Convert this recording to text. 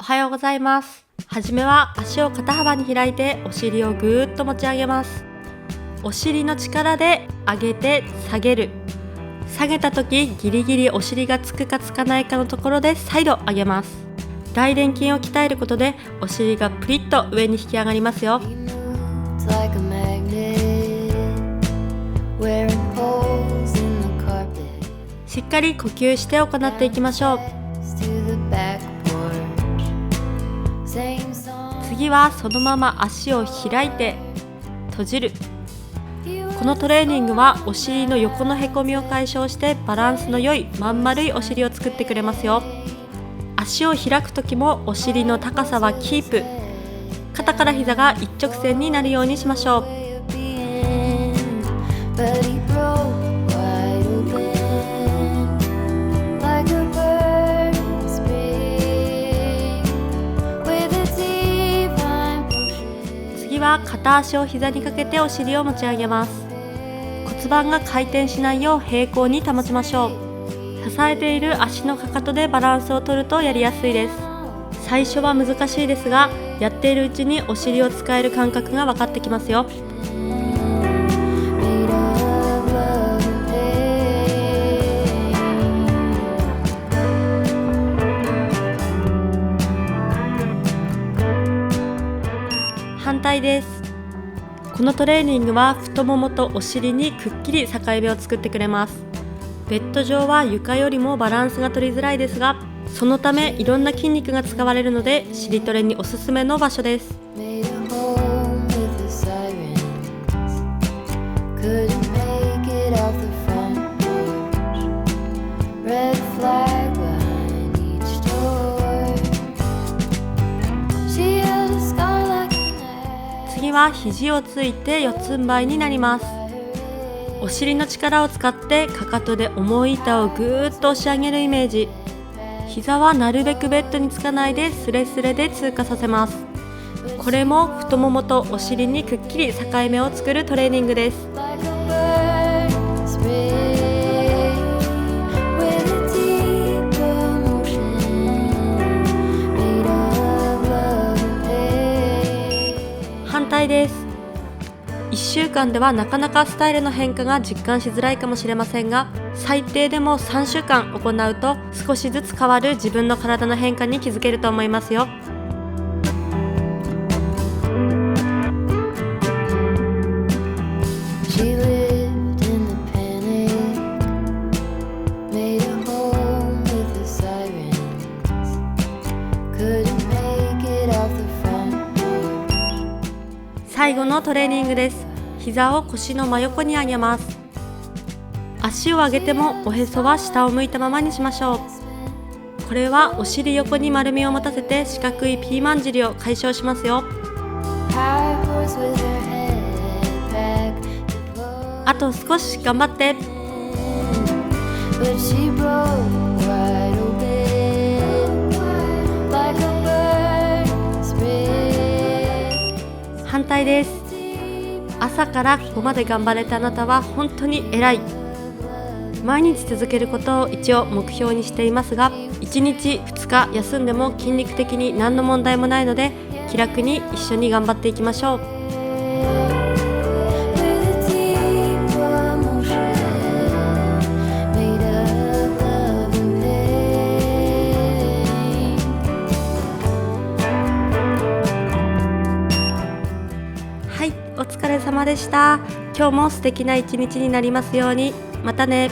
はようございます。はじめは足を肩幅に開いてお尻をぐーっと持ち上げます。お尻の力で上げて下げる。下げた時ギリギリお尻がつくかつかないかのところで再度上げます。大臀筋を鍛えることでお尻がプリッと上に引き上がりますよ。しっかり呼吸して行っていきましょう。次はそのまま足を開いて閉じる。このトレーニングはお尻の横のへこみを解消してバランスの良いまん丸いお尻を作ってくれますよ。足を開く時もお尻の高さはキープ。肩から膝が一直線になるようにしましょう。次は片足を膝にかけてお尻を持ち上げます。骨盤が回転しないよう平行に保ちましょう。支えている足のかかとでバランスを取るとやりやすいです。最初は難しいですが、やっているうちにお尻を使える感覚が分かってきますよ。反対です。このトレーニングは太ももとお尻にくっきり境目を作ってくれます。ベッド上は床よりもバランスが取りづらいですが、そのためいろんな筋肉が使われるので尻トレにおすすめの場所です。次は肘をついて四つん這いになります。お尻の力を使ってかかとで重い板をぐーっと押し上げるイメージ。膝はなるべくベッドにつかないでスレスレで通過させます。これも太ももとお尻にくっきり境目を作るトレーニングです。反対です。1週間ではなかなかスタイルの変化が実感しづらいかもしれませんが、最低でも3週間行うと少しずつ変わる自分の体の変化に気づけると思いますよ。最後のトレーニングです。膝を腰の真横に上げます。足を上げてもおへそは下を向いたままにしましょう。これはお尻横に丸みを持たせて四角いピーマン尻を解消しますよ。あと少し頑張って。反対です。朝からここまで頑張れたあなたは本当に偉い。毎日続けることを一応目標にしていますが、1日2日休んでも筋肉的に何の問題もないので、気楽に一緒に頑張っていきましょう。はい、お疲れ様でした。今日も素敵な一日になりますように。またね。